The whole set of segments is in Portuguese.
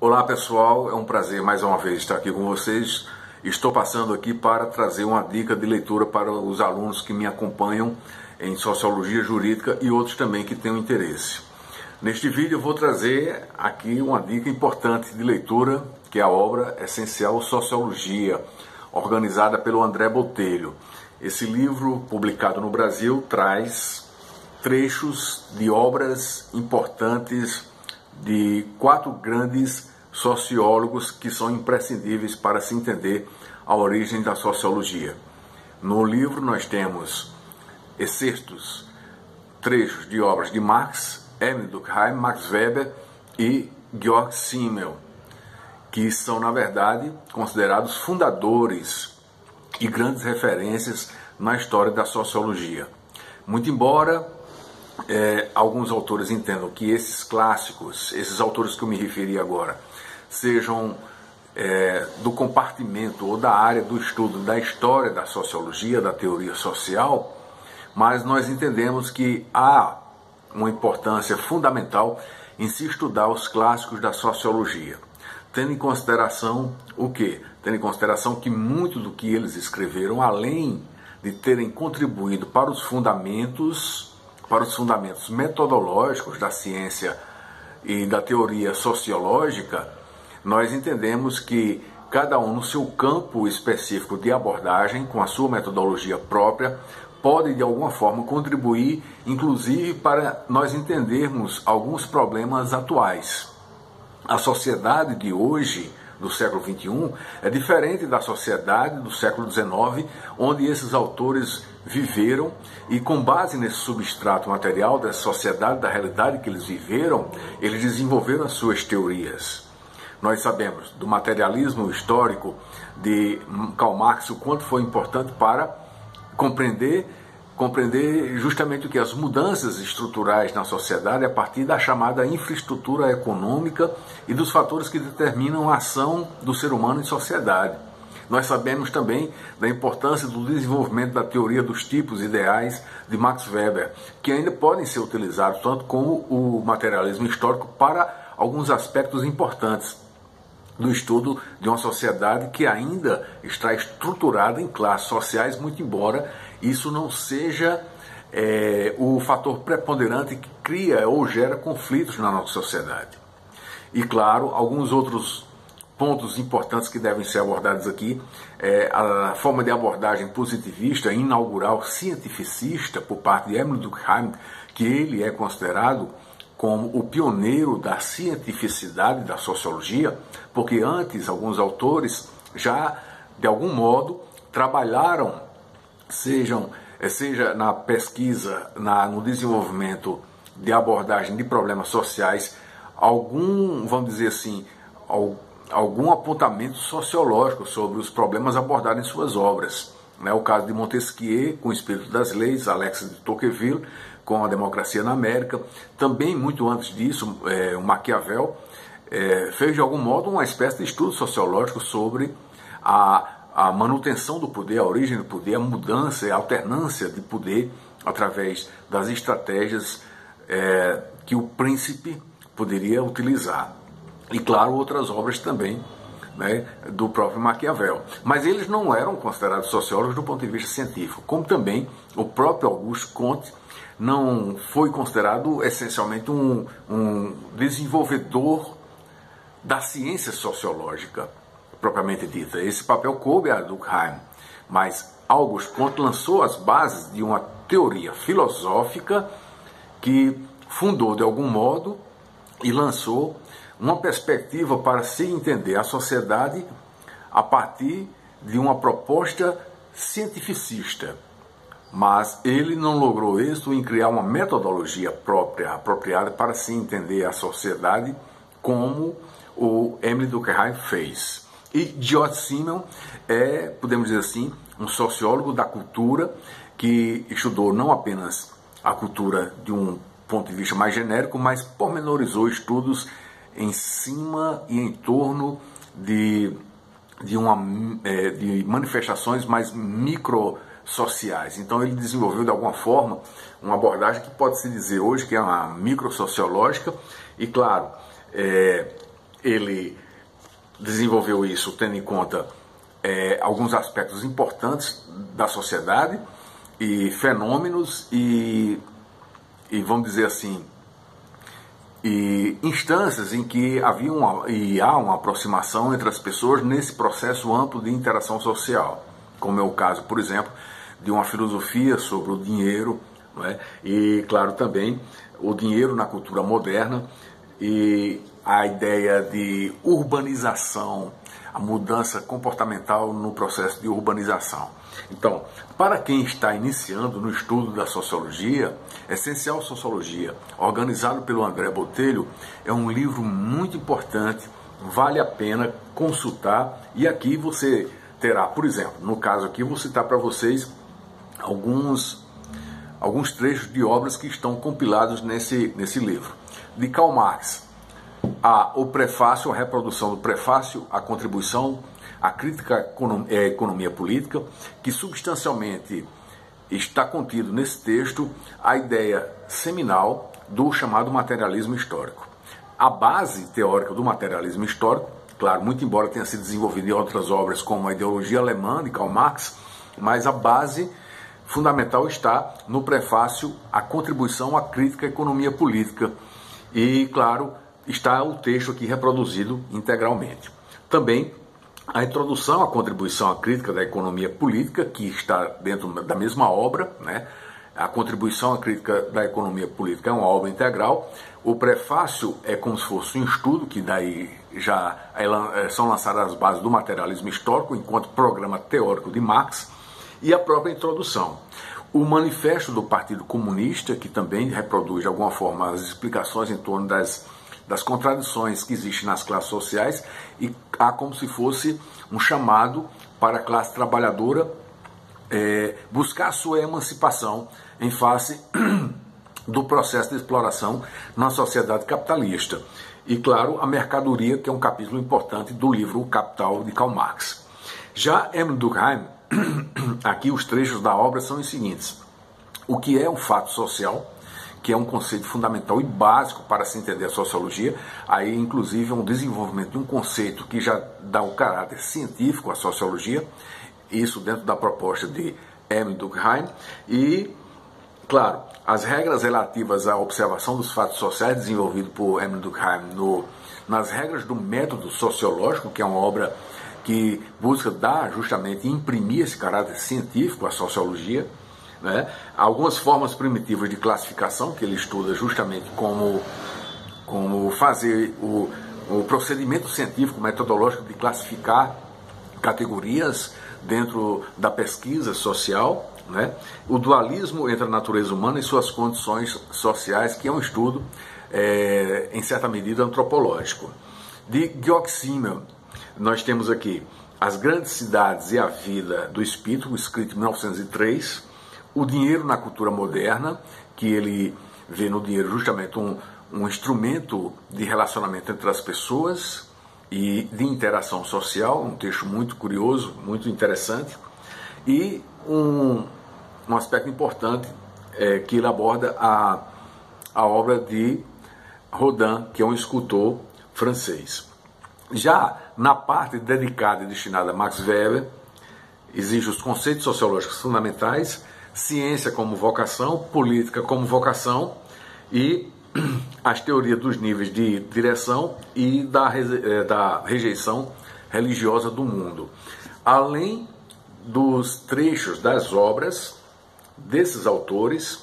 Olá pessoal, é um prazer mais uma vez estar aqui com vocês. Estou passando aqui para trazer uma dica de leitura para os alunos que me acompanham em Sociologia Jurídica e outros também que tenham interesse. Neste vídeo eu vou trazer aqui uma dica importante de leitura, que é a obra essencial Sociologia, organizada pelo André Botelho. Esse livro, publicado no Brasil, traz trechos de obras importantes de 4 grandes sociólogos que são imprescindíveis para se entender a origem da sociologia. No livro nós temos excertos, trechos de obras de Marx, Emile Durkheim, Max Weber e Georg Simmel, que são, na verdade, considerados fundadores e grandes referências na história da sociologia. Muito embora alguns autores entendam que esses clássicos, esses autores que eu me referi agora, sejam do compartimento ou da área do estudo da história da sociologia, da teoria social, mas nós entendemos que há uma importância fundamental em se estudar os clássicos da sociologia, tendo em consideração o quê? Tendo em consideração que muito do que eles escreveram, além de terem contribuído para os fundamentos metodológicos da ciência e da teoria sociológica, nós entendemos que cada um no seu campo específico de abordagem, com a sua metodologia própria, pode de alguma forma contribuir, inclusive para nós entendermos alguns problemas atuais. A sociedade de hoje, do século XXI, é diferente da sociedade do século XIX, onde esses autores viveram e, com base nesse substrato material da sociedade, da realidade que eles viveram, eles desenvolveram as suas teorias. Nós sabemos do materialismo histórico de Karl Marx o quanto foi importante para compreender justamente o que as mudanças estruturais na sociedade a partir da chamada infraestrutura econômica e dos fatores que determinam a ação do ser humano em sociedade. Nós sabemos também da importância do desenvolvimento da teoria dos tipos ideais de Max Weber, que ainda podem ser utilizados tanto como o materialismo histórico para alguns aspectos importantes do estudo de uma sociedade que ainda está estruturada em classes sociais, muito embora isso não seja o fator preponderante que cria ou gera conflitos na nossa sociedade. E claro, alguns outros pontos importantes que devem ser abordados aqui é a forma de abordagem positivista, inaugural, cientificista por parte de Emile Durkheim, que ele é considerado como o pioneiro da cientificidade da sociologia, porque antes alguns autores já, de algum modo, trabalharam, seja na pesquisa, no desenvolvimento de abordagem de problemas sociais, vamos dizer assim, algum apontamento sociológico sobre os problemas abordados em suas obras. O caso de Montesquieu, com o Espírito das Leis, Alexis de Tocqueville, com a Democracia na América. Também, muito antes disso, o Maquiavel fez, de algum modo, uma espécie de estudo sociológico sobre a manutenção do poder, a origem do poder, a mudança e a alternância de poder através das estratégias que o príncipe poderia utilizar. E, claro, outras obras também, do próprio Maquiavel. Mas eles não eram considerados sociólogos do ponto de vista científico, como também o próprio Auguste Comte não foi considerado essencialmente um desenvolvedor da ciência sociológica, propriamente dita. Esse papel coube a Durkheim, mas Auguste Comte lançou as bases de uma teoria filosófica que fundou, de algum modo, e lançou uma perspectiva para se entender a sociedade a partir de uma proposta cientificista. Mas ele não logrou êxito em criar uma metodologia apropriada para se entender a sociedade como o Emile Durkheim fez. E Georg Simmel podemos dizer assim, um sociólogo da cultura que estudou não apenas a cultura de um ponto de vista mais genérico, mas pormenorizou estudos em cima e em torno de manifestações mais microsociais. Então ele desenvolveu de alguma forma uma abordagem que pode-se dizer hoje que é uma microsociológica e, claro, ele desenvolveu isso tendo em conta alguns aspectos importantes da sociedade e fenômenos e vamos dizer assim, e instâncias em que havia há uma aproximação entre as pessoas nesse processo amplo de interação social, como é o caso, por exemplo, de uma filosofia sobre o dinheiro, não é? E, claro, também o dinheiro na cultura moderna e a ideia de urbanização, a mudança comportamental no processo de urbanização. Então, para quem está iniciando no estudo da sociologia, Essencial Sociologia, organizado pelo André Botelho, é um livro muito importante, vale a pena consultar, e aqui você terá, por exemplo, no caso aqui, vou citar para vocês alguns trechos de obras que estão compilados nesse livro. De Karl Marx, o prefácio, a reprodução do prefácio, a contribuição, a crítica à economia política, que substancialmente está contido nesse texto a ideia seminal do chamado materialismo histórico. A base teórica do materialismo histórico, claro, muito embora tenha sido desenvolvida em outras obras como a ideologia alemã de Karl Marx, mas a base fundamental está no prefácio, a contribuição à crítica à economia política. E, claro, está o texto aqui reproduzido integralmente. Também a introdução à contribuição à crítica da economia política, que está dentro da mesma obra, né? A contribuição à crítica da economia política é uma obra integral. O prefácio é como se fosse um estudo, que daí já são lançadas as bases do materialismo histórico, enquanto programa teórico de Marx, e a própria introdução. O manifesto do Partido Comunista, que também reproduz de alguma forma as explicações em torno das contradições que existem nas classes sociais, e há como se fosse um chamado para a classe trabalhadora buscar a sua emancipação em face do processo de exploração na sociedade capitalista. E, claro, a mercadoria, que é um capítulo importante do livro O Capital, de Karl Marx. Já Emile Durkheim, aqui os trechos da obra são os seguintes: o que é um fato social, que é um conceito fundamental e básico para se entender a sociologia, aí inclusive um desenvolvimento de um conceito que já dá um caráter científico à sociologia, isso dentro da proposta de Emile Durkheim. E, claro, as regras relativas à observação dos fatos sociais, desenvolvido por Emile Durkheim nas regras do método sociológico, que é uma obra que busca dar justamente, imprimir esse caráter científico à sociologia, né? Algumas formas primitivas de classificação, que ele estuda justamente como fazer o procedimento científico, metodológico de classificar categorias dentro da pesquisa social, né? O dualismo entre a natureza humana e suas condições sociais, que é um estudo, em certa medida, antropológico. De Georg Simmel, nós temos aqui As Grandes Cidades e a Vida do Espírito, escrito em 1903, O Dinheiro na Cultura Moderna, que ele vê no dinheiro justamente um instrumento de relacionamento entre as pessoas e de interação social, um texto muito curioso, muito interessante, e um aspecto importante que ele aborda a obra de Rodin, que é um escultor francês. Já na parte dedicada e destinada a Max Weber, exige os conceitos sociológicos fundamentais, ciência como vocação, política como vocação e as teorias dos níveis de direção e da rejeição religiosa do mundo. Além dos trechos das obras desses autores,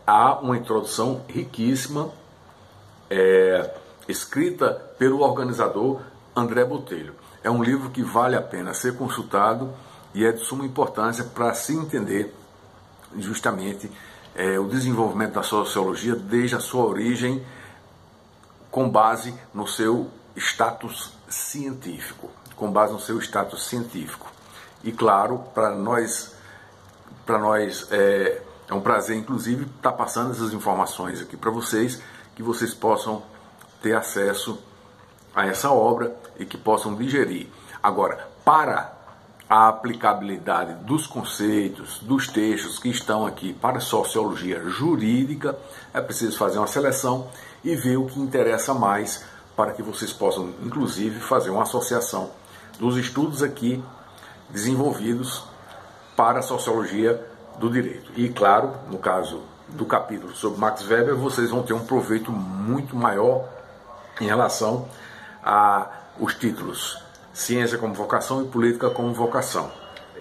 há uma introdução riquíssima, escrita pelo organizador André Botelho. É um livro que vale a pena ser consultado e é de suma importância para se entender justamente o desenvolvimento da sociologia desde a sua origem, com base no seu status científico. E claro, para nós é um prazer, inclusive, estar passando essas informações aqui para vocês, que vocês possam ter acesso a essa obra e que possam digerir. Agora, para a aplicabilidade dos conceitos, dos textos que estão aqui para a sociologia jurídica, é preciso fazer uma seleção e ver o que interessa mais para que vocês possam, inclusive, fazer uma associação dos estudos aqui desenvolvidos para a sociologia do direito. E, claro, no caso do capítulo sobre Max Weber, vocês vão ter um proveito muito maior em relação aos títulos Ciência como Vocação e Política como Vocação,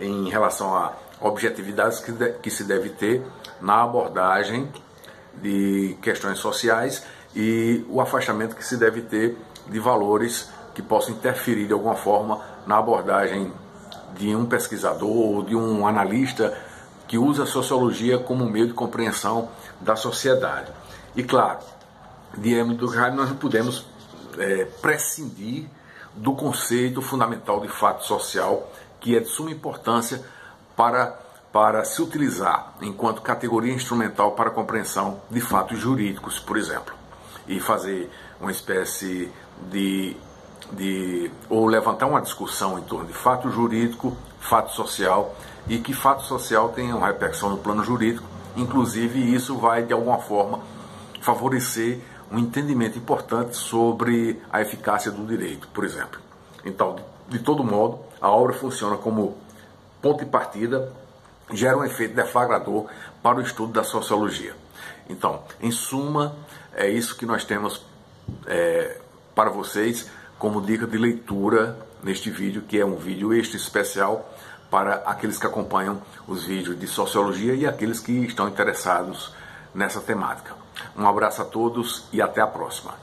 em relação a objetividades que se deve ter na abordagem de questões sociais e o afastamento que se deve ter de valores que possam interferir de alguma forma na abordagem de um pesquisador ou de um analista que usa a sociologia como meio de compreensão da sociedade. E claro, de Émile Durkheim nós não podemos prescindir do conceito fundamental de fato social, que é de suma importância para se utilizar enquanto categoria instrumental para a compreensão de fatos jurídicos, por exemplo, e fazer uma espécie ou levantar uma discussão em torno de fato jurídico, fato social, e que fato social tenha uma repercussão no plano jurídico. Inclusive, isso vai, de alguma forma, favorecer um entendimento importante sobre a eficácia do direito, por exemplo. Então, de todo modo, a obra funciona como ponto de partida, gera um efeito deflagrador para o estudo da sociologia. Então, em suma, é isso que nós temos para vocês como dica de leitura neste vídeo, que é um vídeo extra especial para aqueles que acompanham os vídeos de sociologia e aqueles que estão interessados nessa temática. Um abraço a todos e até a próxima.